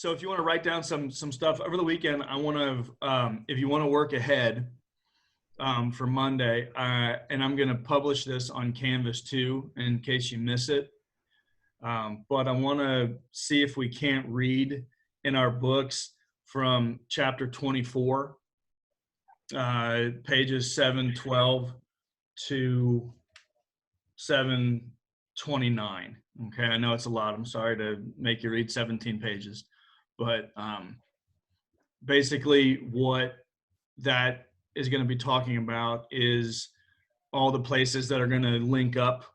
So if you want to write down some stuff over the weekend, I want to, if you want to work ahead for Monday, and I'm going to publish this on Canvas too, in case you miss it. But I want to see if we can't read in our books from chapter 24, pages 712 to 729. Okay, I know it's a lot. I'm sorry to make you read 17 pages, but basically what that is going to be talking about is all the places that are going to link up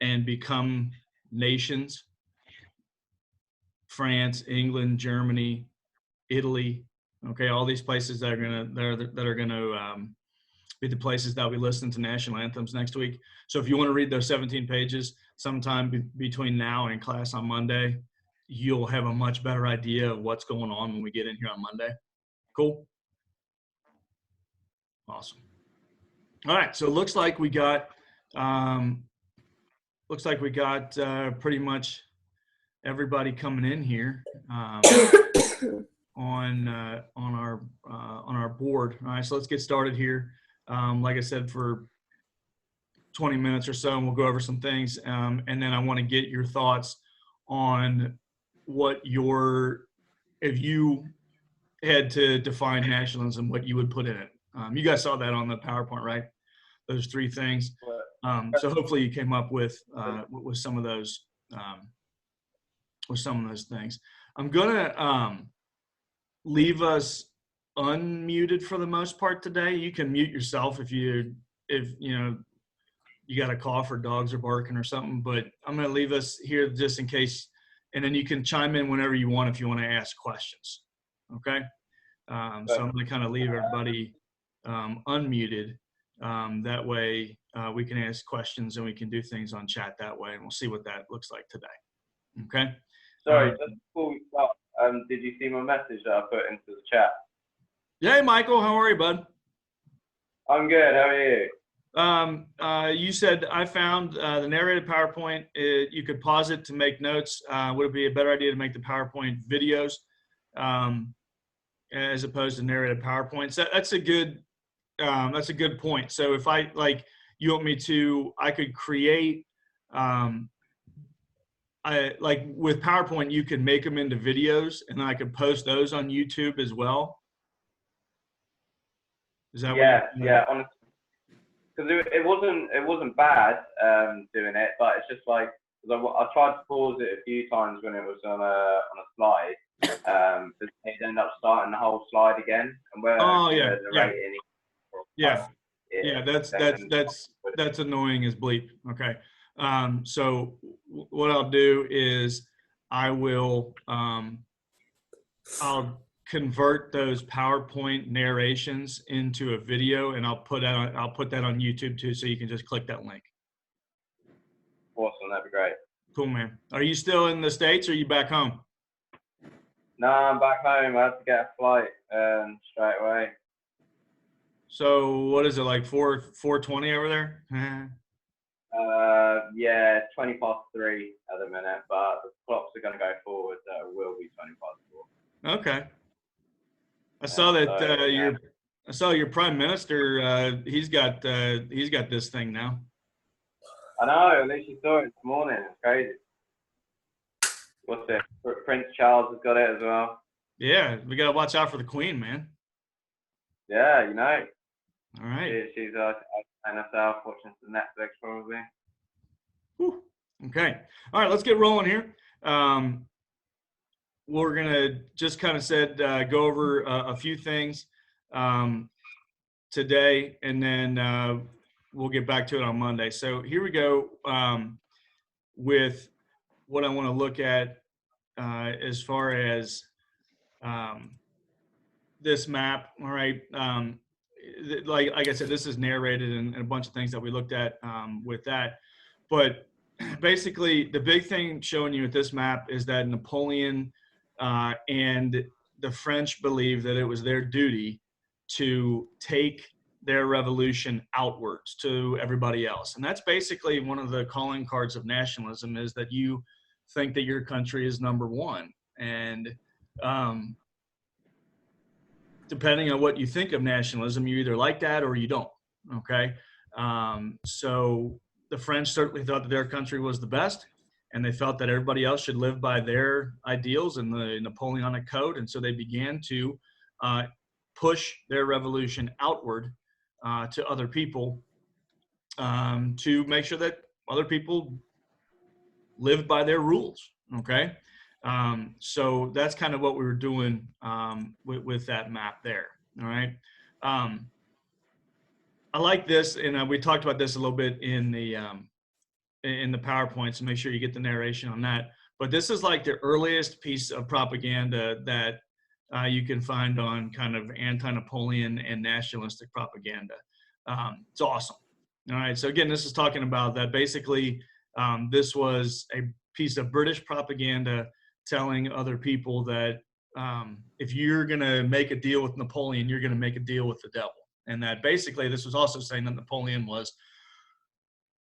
and become nations: France, England, Germany, Italy. Okay, all these places that are going to be the places that we listen to national anthems next week. So if you want to read those 17 pages sometime between now and class on Monday, you'll have a much better idea of what's going on when we get in here on Monday. Cool? Awesome. All right, so it looks like we got pretty much everybody coming in here on our board. All right, so let's get started here. Like I said, for 20 minutes or so, and we'll go over some things, and then I want to get your thoughts on what if you had to define nationalism, what you would put in it. You guys saw that on the PowerPoint, right? Those three things. So hopefully you came up with some of those things. I'm gonna leave us unmuted for the most part today. You can mute yourself if you know you got a cough or dogs are barking or something, but I'm going to leave us here just in case, and then you can chime in whenever you want if you want to ask questions. Okay. So I'm going to kind of leave everybody unmuted. That way we can ask questions and we can do things on chat that way, and we'll see what that looks like today. Okay. Sorry, just before we start, did you see my message that I put into the chat? Hey, Michael, how are you, bud? I'm good. How are you? You said I found the narrated PowerPoint. You could pause it to make notes. Would it be a better idea to make the PowerPoint videos as opposed to narrated PowerPoints? That's a good point. So if you want me to, I could create. With PowerPoint, you can make them into videos, and then I could post those on YouTube as well. Is that yeah? Honestly, because it wasn't bad doing it, but it's just like I tried to pause it a few times when it was on a slide, but it ended up starting the whole slide again. And where that's annoying as bleep. Okay. So what I'll do is I'll convert those PowerPoint narrations into a video, and I'll put that on YouTube too, so you can just click that link. Awesome, that'd be great. Cool, man. Are you still in the States or are you back home? No, I'm back home. I have to get a flight straight away. So what is it, like 4:20 over there? Yeah, 20 past 3 at the minute, but the clocks are going to go forward, so it will be 20 past 4. Okay. I saw that I saw your prime minister. He's got this thing now. I know. At least you saw it this morning. It's crazy. What's it? Prince Charles has got it as well. Yeah, we gotta watch out for the Queen, man. Yeah, you know. All right. She's playing herself, watching some Netflix probably. Whew. Okay. All right. Let's get rolling here. We're gonna just kind of go over a few things today, and then we'll get back to it on Monday. So here we go with what I want to look at as far as this map. All right. Like I said, this is narrated and a bunch of things that we looked at with that. But basically, the big thing showing you with this map is that Napoleon and the French believed that it was their duty to take their revolution outwards to everybody else. And that's basically one of the calling cards of nationalism, is that you think that your country is number one. And um, depending on what you think of nationalism, you either like that or you don't. Okay. So the French certainly thought that their country was the best, and they felt that everybody else should live by their ideals and the Napoleonic Code. And so they began to push their revolution outward to other people, to make sure that other people live by their rules. Okay. So that's kind of what we were doing with that map there. All right. I like this, and we talked about this a little bit in the PowerPoint, so make sure you get the narration on that. But this is like the earliest piece of propaganda that you can find on kind of anti-Napoleon and nationalistic propaganda. It's awesome. All right. So again, this is talking about that basically this was a piece of British propaganda telling other people that if you're going to make a deal with Napoleon, you're going to make a deal with the devil. And that basically this was also saying that Napoleon was,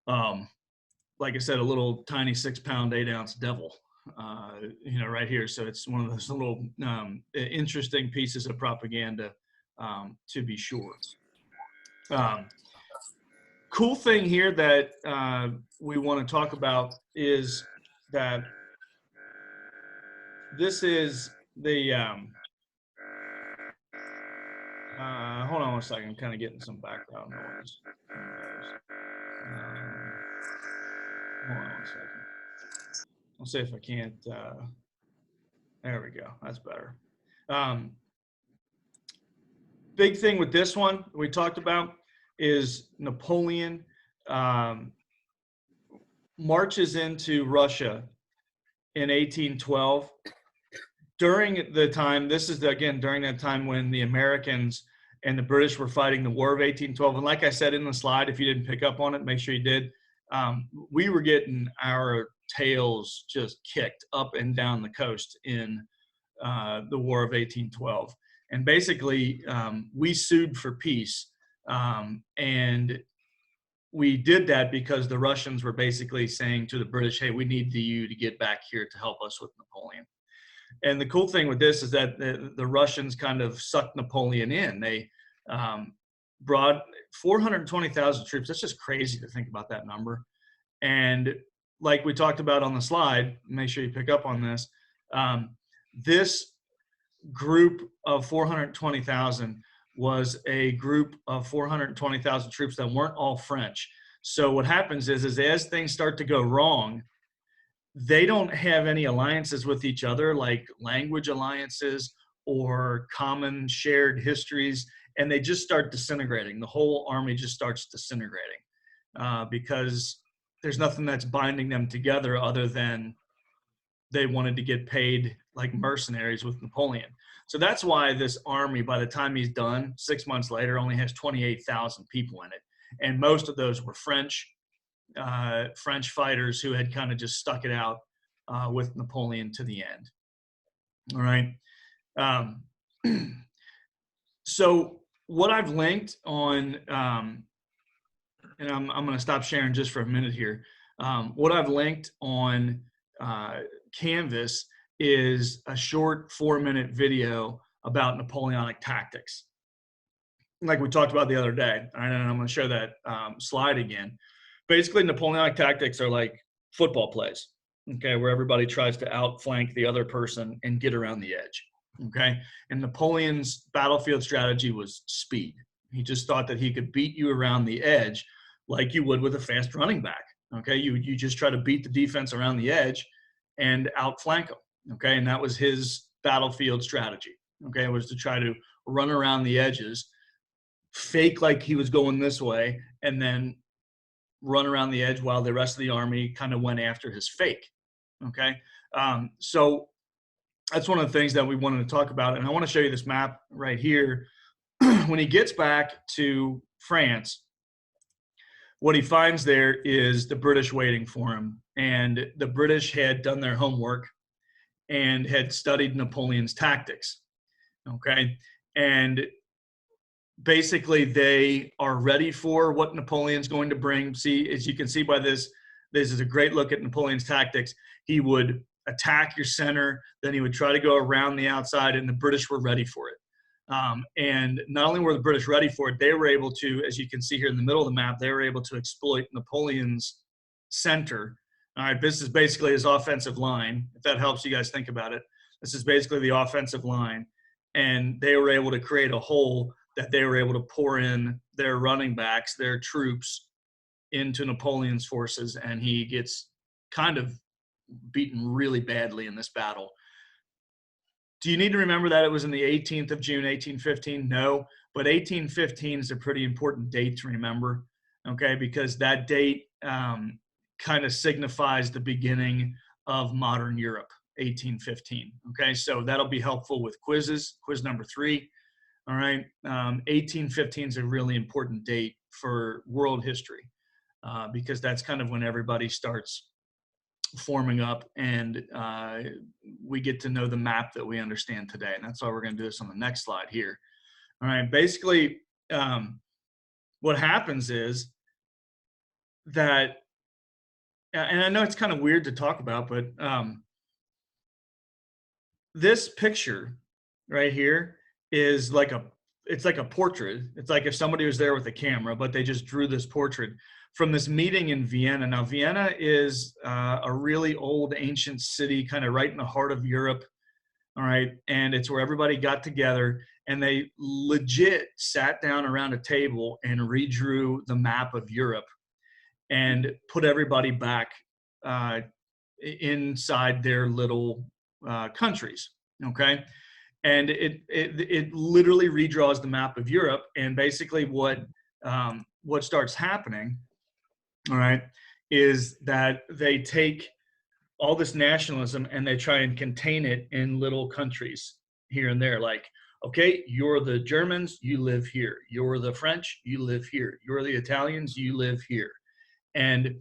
like I said, a little tiny 6-pound, 8-ounce devil, right here. So it's one of those little interesting pieces of propaganda, to be sure. Cool thing here that we want to talk about is that this is the hold on one second, I'm kind of getting some background noise. Hold on one second. I'll see if I can't there we go, that's better. Big thing with this one we talked about is Napoleon marches into Russia in 1812. During the time, this is again during that time when the Americans and the British were fighting the War of 1812. And like I said in the slide, if you didn't pick up on it, make sure you did. We were getting our tails just kicked up and down the coast in the War of 1812. And basically, we sued for peace. And we did that because the Russians were basically saying to the British, hey, we need you to get back here to help us with Napoleon. And the cool thing with this is that the Russians kind of sucked Napoleon in. They brought 420,000 troops. That's just crazy to think about that number. And like we talked about on the slide, make sure you pick up on this. This group of 420,000 was a group of 420,000 troops that weren't all French. So what happens is as things start to go wrong, they don't have any alliances with each other, like language alliances or common shared histories, and they just start disintegrating. The whole army just starts disintegrating because there's nothing that's binding them together other than they wanted to get paid like mercenaries with Napoleon. So that's why this army, by the time he's done, 6 months later, only has 28,000 people in it. And most of those were French fighters who had kind of just stuck it out with Napoleon to the end. All right. So what I've linked on, and I'm going to stop sharing just for a minute here. What I've linked on Canvas is a short 4-minute video about Napoleonic tactics, like we talked about the other day. And I'm going to show that slide again. Basically, Napoleonic tactics are like football plays, okay, where everybody tries to outflank the other person and get around the edge, okay? And Napoleon's battlefield strategy was speed. He just thought that he could beat you around the edge like you would with a fast running back, okay? You just try to beat the defense around the edge and outflank them, okay? And that was his battlefield strategy, okay? It was to try to run around the edges, fake like he was going this way, and then run around the edge while the rest of the army kind of went after his fake, okay? So that's one of the things that we wanted to talk about. And I want to show you this map right here. When he gets back to France, what he finds there is the British waiting for him. And the British had done their homework and had studied Napoleon's tactics, okay? And basically they are ready for what Napoleon's going to bring. See, as you can see by this, this is a great look at Napoleon's tactics. He would attack your center. Then he would try to go around the outside, and the British were ready for it. And not only were the British ready for it, they were able to, as you can see here in the middle of the map, they were able to exploit Napoleon's center. All right, this is basically his offensive line, if that helps you guys think about it. This is basically the offensive line. And they were able to create a hole that they were able to pour in their running backs, their troops, into Napoleon's forces, and he gets kind of beaten really badly in this battle. Do you need to remember that it was in the 18th of June, 1815? No, but 1815 is a pretty important date to remember, okay, because that date kind of signifies the beginning of modern Europe, 1815, okay? So that'll be helpful with quizzes, quiz number 3, all right? 1815 is a really important date for world history because that's kind of when everybody starts forming up, and we get to know the map that we understand today. And that's why we're going to do this on the next slide here. All right, basically what happens is that, and I know it's kind of weird to talk about, but this picture right here is like it's like a portrait. It's like if somebody was there with a camera, but they just drew this portrait from this meeting in Vienna. Now, Vienna is a really old ancient city, kind of right in the heart of Europe, all right? And it's where everybody got together, and they legit sat down around a table and redrew the map of Europe and put everybody back inside their little countries, okay? And it literally redraws the map of Europe, and basically what starts happening, all right, is that they take all this nationalism and they try and contain it in little countries here and there. Like, okay, you're the Germans, you live here. You're the French, you live here. You're the Italians, you live here. And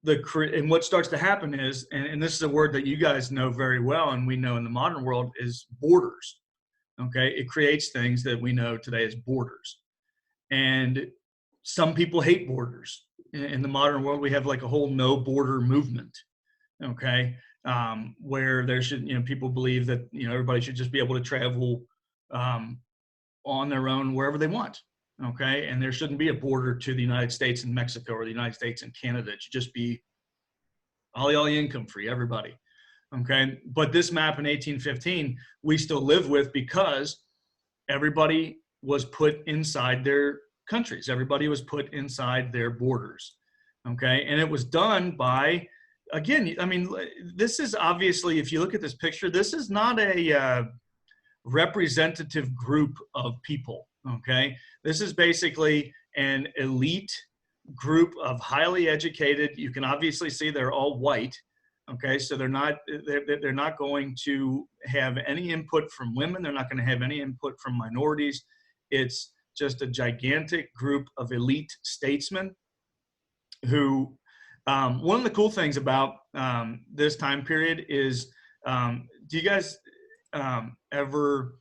what starts to happen is, and this is a word that you guys know very well and we know in the modern world, is borders. Okay, it creates things that we know today as borders. And some people hate borders. In the modern world, we have like a whole no border movement, okay, where there should, people believe that, everybody should just be able to travel on their own wherever they want, okay, and there shouldn't be a border to the United States and Mexico or the United States and Canada. It should just be ollie income free, everybody, okay. But this map in 1815, we still live with because everybody was put inside their countries. Everybody was put inside their borders, okay? And it was done by, again, I mean, this is obviously, if you look at this picture, this is not a representative group of people, okay? This is basically an elite group of highly educated. You can obviously see they're all white, okay? So they're not going to have any input from women. They're not going to have any input from minorities. It's just a gigantic group of elite statesmen who, one of the cool things about this time period is, do you guys ever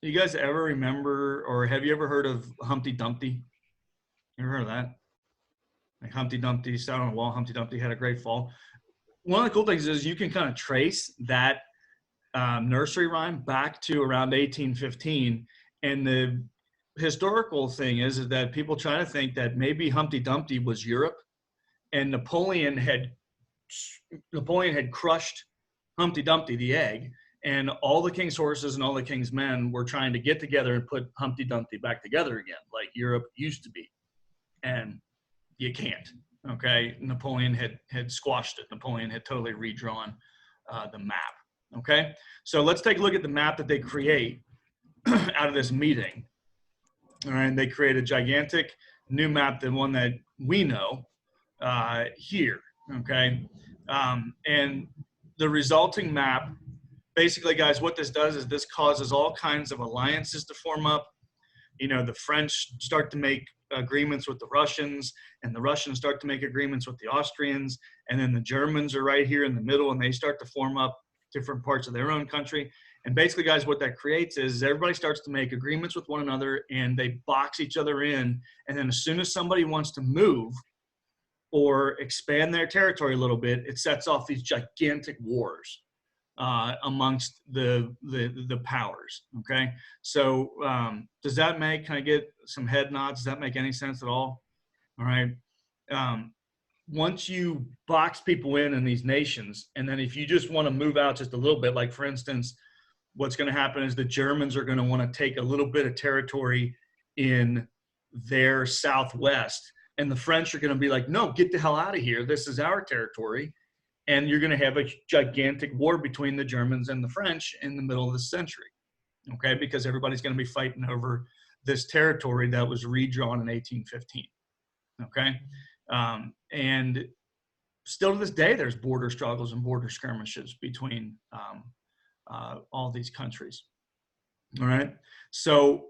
remember, or have you ever heard of Humpty Dumpty? You ever heard of that? Like Humpty Dumpty sat on a wall, Humpty Dumpty had a great fall. One of the cool things is you can kind of trace that nursery rhyme back to around 1815, and the historical thing is that people try to think that maybe Humpty Dumpty was Europe, and Napoleon had crushed Humpty Dumpty, the egg, and all the king's horses and all the king's men were trying to get together and put Humpty Dumpty back together again, like Europe used to be, and you can't. Okay, Napoleon had squashed it. Napoleon had totally redrawn the map. Okay, so let's take a look at the map that they create out of this meeting. All right, they create a gigantic new map, the one that we know here. Okay, and the resulting map, basically, guys, what this does is this causes all kinds of alliances to form up. The French start to make agreements with the Russians, and the Russians start to make agreements with the Austrians, and then the Germans are right here in the middle, and they start to form up different parts of their own country. And basically, guys, what that creates is everybody starts to make agreements with one another, and they box each other in. And then as soon as somebody wants to move, or expand their territory a little bit, it sets off these gigantic wars amongst the powers. Okay, so does that make? Can I get some head nods? Does that make any sense at all? All right. Once you box people in these nations, and then if you just want to move out just a little bit, like for instance, what's going to happen is the Germans are going to want to take a little bit of territory in their southwest, and the French are going to be like, no, get the hell out of here. This is our territory. And you're going to have a gigantic war between the Germans and the French in the middle of the century, okay? Because everybody's going to be fighting over this territory that was redrawn in 1815, okay? And still to this day, there's border struggles and border skirmishes between all these countries, all right? So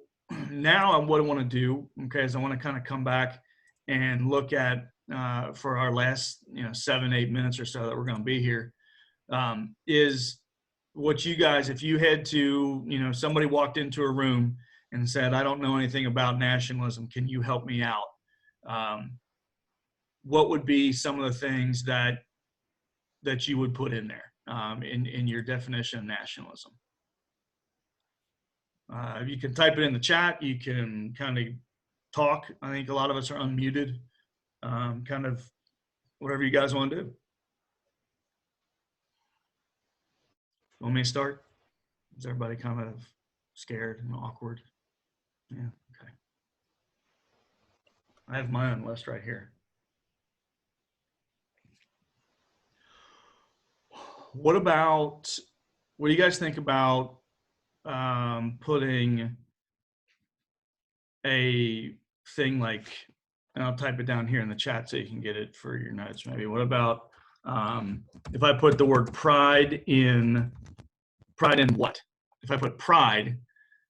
now what I want to do, okay, is I want to kind of come back and look at for our last 7-8 minutes or so that we're going to be here, is what you guys, if you had to, somebody walked into a room and said, I don't know anything about nationalism, can you help me out? What would be some of the things that you would put in there in your definition of nationalism? You can type it in the chat. You can kind of talk. I think a lot of us are unmuted. Kind of whatever you guys want to do. Want me to start? Is everybody kind of scared and awkward? Yeah, okay. I have my own list right here. What do you guys think about putting a thing like, and I'll type it down here in the chat so you can get it for your notes maybe. What about if I put the word pride in what? If I put pride,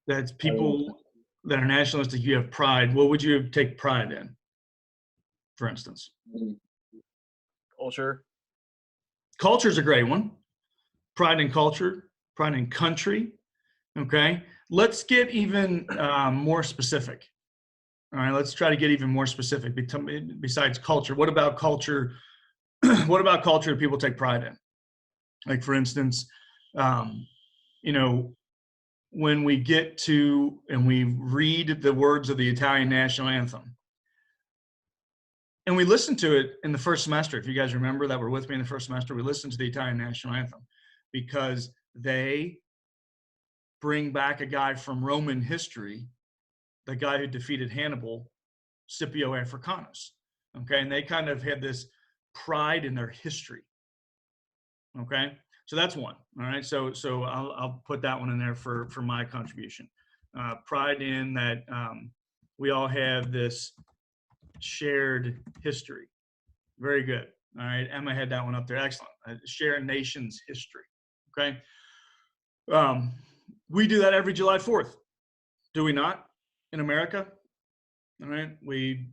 that's people that are nationalistic, you have pride. What would you take pride in, for instance? Culture. Culture is a great one. Pride in culture, pride in country. Okay, let's get even more specific. All right, let's try to get even more specific. Besides culture, what about culture? What about culture that people take pride in? Like, for instance, when we get to and we read the words of the Italian national anthem, and we listened to it in the first semester. If you guys remember that were with me in the first semester, we listened to the Italian national anthem because they bring back a guy from Roman history, the guy who defeated Hannibal, Scipio Africanus. Okay, and they kind of had this pride in their history. Okay, so that's one. All right, so I'll put that one in there for my contribution. Pride in that we all have this shared history. Very good. All right, Emma had that one up there. Excellent. Share a nation's history. Okay. We do that every July 4th. Do we not? In America? All right. We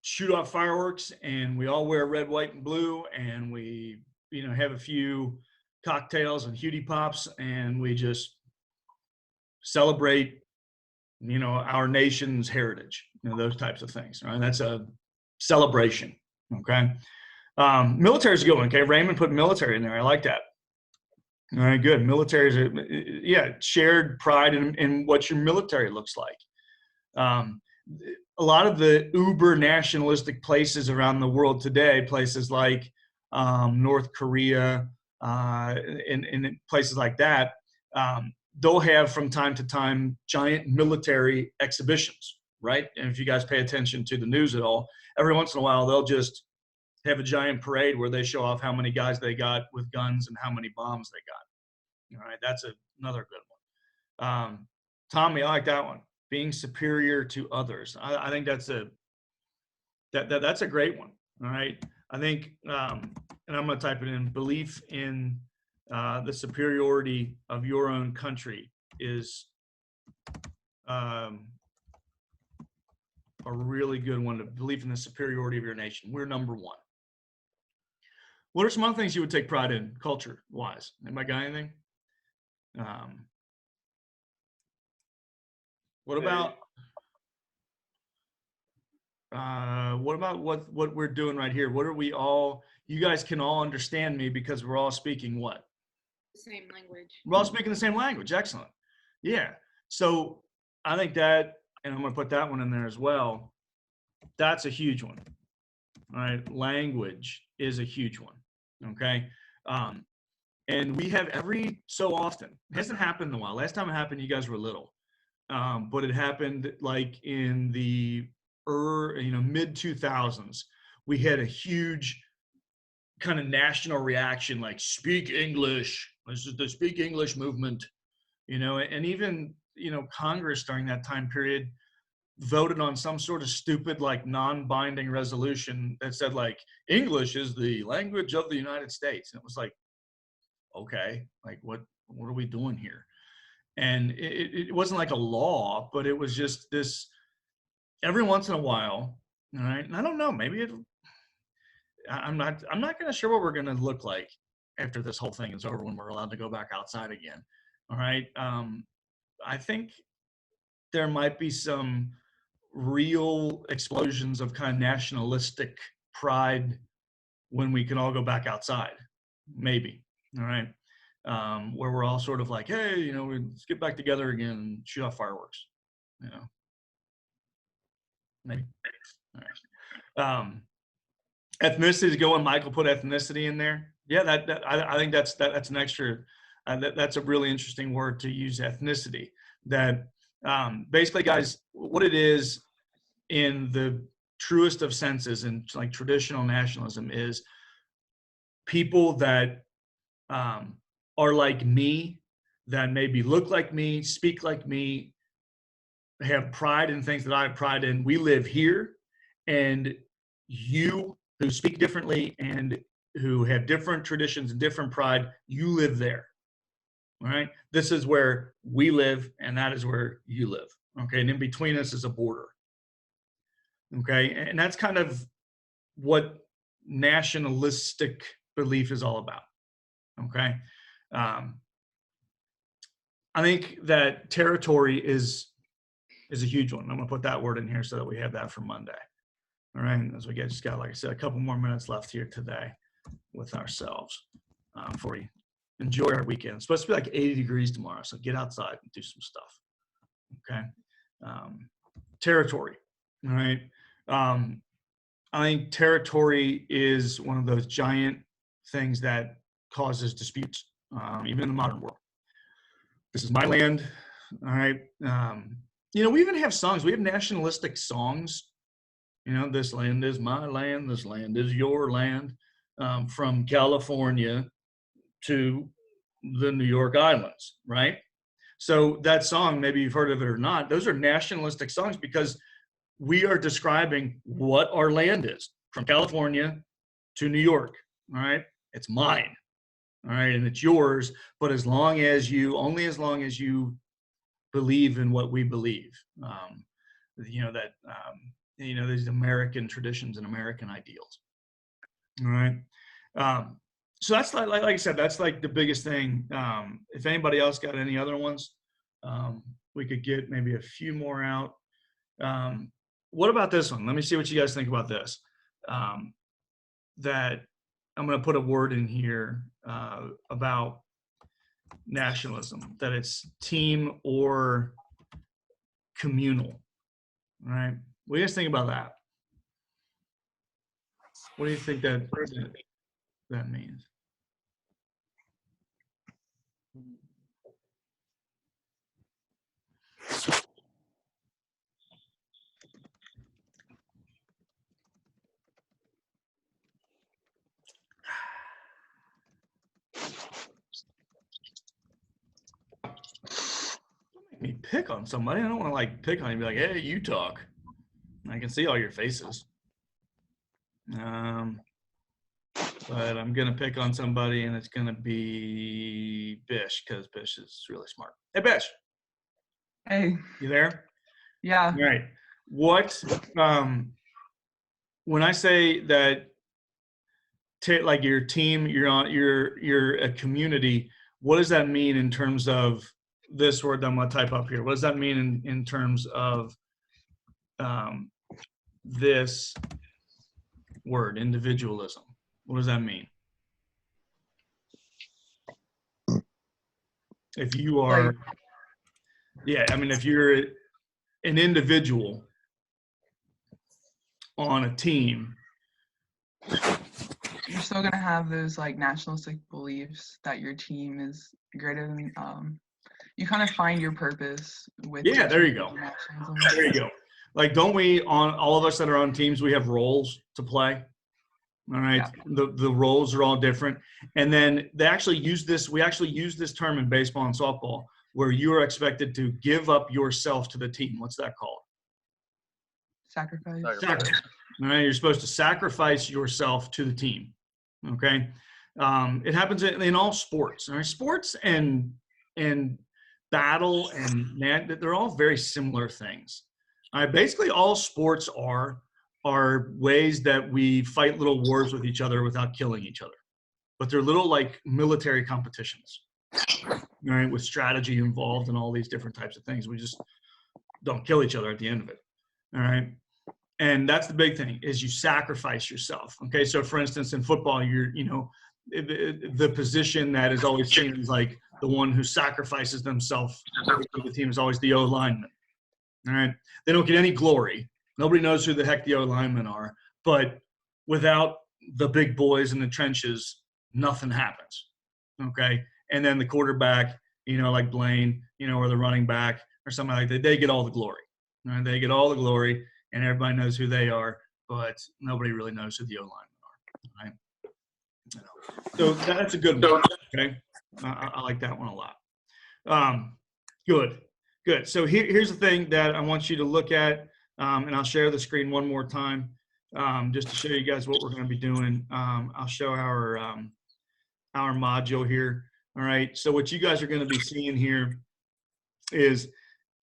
shoot off fireworks and we all wear red, white, and blue, and we, have a few cocktails and Hutie Pops, and we just celebrate, our nation's heritage, those types of things. Right? That's a celebration. Okay. Military is a good one. Okay. Raymond put military in there. I like that. All right, good. Military is shared pride in what your military looks like. A lot of the uber nationalistic places around the world today, places like North Korea and places like that, they'll have from time to time giant military exhibitions, right? And if you guys pay attention to the news at all, every once in a while they'll just have a giant parade where they show off how many guys they got with guns and how many bombs they got. All right, that's another good one. Tommy, I like that one. Being superior to others. I think that's a great one. All right, I think, and I'm going to type it in. Belief in the superiority of your own country is a really good one. To believe in the superiority of your nation. We're number one. What are some other things you would take pride in, culture-wise? Anybody got anything? What about what about what we're doing right here? What are we all? You guys can all understand me because we're all speaking what? The same language. We're all speaking the same language. Excellent. Yeah. So I think that, and I'm going to put that one in there as well. That's a huge one. All right. Language is a huge one. Okay. And we have every so often, it hasn't happened in a while. Last time it happened, you guys were little. But it happened like in the mid 2000s. We had a huge kind of national reaction, like speak English. This is the speak English movement, and even, Congress during that time period voted on some sort of stupid, like non-binding resolution that said like English is the language of the United States. And it was like, okay, like what are we doing here? And it wasn't like a law, but it was just this every once in a while. All right. And I don't know, maybe I'm not going to sure what we're going to look like after this whole thing is over when we're allowed to go back outside again. All right. I think there might be some real explosions of kind of nationalistic pride when we can all go back outside, maybe. All right. Where we're all sort of like, hey, let's get back together again and shoot off fireworks, maybe. All right. Ethnicity to go on. Michael put ethnicity in there. Yeah, I think that's an extra. That's a really interesting word to use, ethnicity. That basically, guys, what it is in the truest of senses in like traditional nationalism is people that are like me, that maybe look like me, speak like me, have pride in things that I have pride in. We live here, and you who speak differently and who have different traditions and different pride, you live there. All right. This is where we live, and that is where you live. Okay. And in between us is a border. Okay. And that's kind of what nationalistic belief is all about. Okay. I think that territory is a huge one. I'm going to put that word in here so that we have that for Monday. All right. As we just got, like I said, a couple more minutes left here today with ourselves before we enjoy our weekend. It's supposed to be like 80 degrees tomorrow, so get outside and do some stuff. Okay. Territory. All right. I think territory is one of those giant things that causes disputes, even in the modern world. This is my land. All right. We even have songs. We have nationalistic songs. This land is my land. This land is your land. From California to the New York Islands, right? So that song, maybe you've heard of it or not, those are nationalistic songs because we are describing what our land is, from California to New York, all right? It's mine, all right? And it's yours, but only as long as you believe in what we believe, these American traditions and American ideals, all right? So that's like I said, that's like the biggest thing. If anybody else got any other ones, we could get maybe a few more out. What about this one? Let me see what you guys think about this. That I'm going to put a word in here about nationalism, that it's team or communal. All right. What do you guys think about that? What do you think that means? Don't make me pick on somebody. I don't want to like pick on you and be like, hey, you talk. I can see all your faces. But I'm going to pick on somebody, and it's going to be Bish, because Bish is really smart. Hey, Bish. Hey. You there? Yeah. All right. What, when I say that, like your team, you're a community, what does that mean in terms of this word that I'm going to type up here? What does that mean in terms of this word, individualism. What does that mean? If you are, yeah, I mean, if you're an individual on a team, You're still gonna have those like nationalistic beliefs that your team is greater than. You kind of find your purpose with. yeah, your there you team go. nationalism. There you go. Like, don't we, on all of us that are on teams, we have roles to play? All right. Yeah. The roles are all different. And then they actually use this, we actually use this term in baseball and softball, where you are expected to give up yourself to the team. What's that called? Sacrifice. Sacrifice. All right. You're supposed to sacrifice yourself to the team. Okay. It happens in all sports. All right. Sports and battle and they're all very similar things. All right. Basically, all sports are ways that we fight little wars with each other without killing each other. But they're little like military competitions, right? With strategy involved and all these different types of things. We just don't kill each other at the end of it. All right. And that's the big thing is you sacrifice yourself. Okay. So for instance, in football, the position that is always seen as like the one who sacrifices themselves for the team is always the O lineman. All right. They don't get any glory. Nobody knows who the heck the O linemen are. But without the big boys in the trenches, nothing happens. Okay. And then the quarterback, like Blaine, or the running back or something like that, they get all the glory. All right? They get all the glory and everybody knows who they are, but nobody really knows who the O linemen are. Right. So that's a good one. Okay. I like that one a lot. Good. So here's the thing that I want you to look at, and I'll share the screen one more time just to show you guys what we're going to be doing. I'll show our module here. All right. So what you guys are going to be seeing here is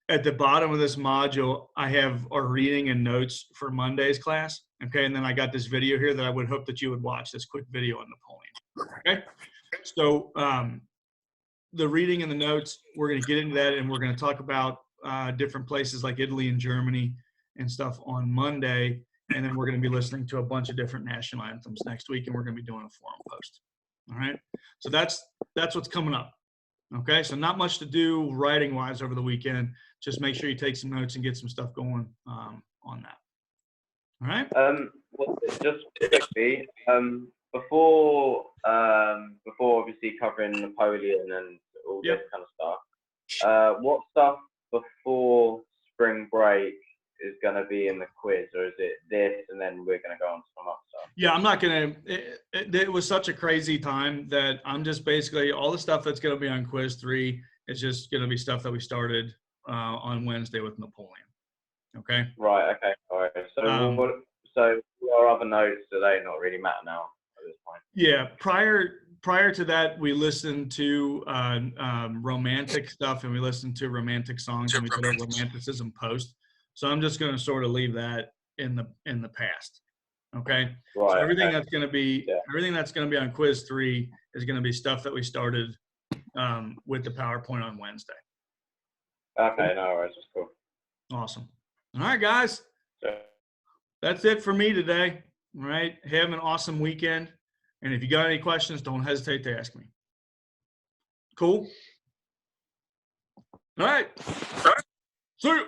at the bottom of this module, I have our reading and notes for Monday's class. Okay. And then I got this video here that I would hope that you would watch, this quick video on Napoleon. Okay. So the reading and the notes, we're going to get into that and we're going to talk about different places like Italy and Germany and stuff on Monday. And then we're going to be listening to a bunch of different national anthems next week and we're going to be doing a forum post. All right. So that's what's coming up. Okay. So not much to do writing wise over the weekend. Just make sure you take some notes and get some stuff going on that. All right. Well, just quickly, before obviously covering Napoleon and all this kind of stuff, what stuff before spring break is going to be in the quiz, or is it this and then we're going to go on to some other stuff? Yeah, I'm not going to, it was such a crazy time that I'm just basically, all the stuff that's going to be on quiz 3 is just going to be stuff that we started on Wednesday with Napoleon. Okay. Right. Okay. All right. So so our other notes, do they not really matter now at this point? Yeah. Prior to that, we listened to romantic stuff and we listened to romantic songs and we did a romanticism post. So I'm just going to sort of leave that in the past. Okay. Right. So everything okay. that's going to be on quiz 3 is going to be stuff that we started with the PowerPoint on Wednesday. Okay. No worries. That's cool. Awesome. All right, guys. Sure. That's it for me today. All right. Have an awesome weekend. And if you got any questions, don't hesitate to ask me. Cool. All right. See you.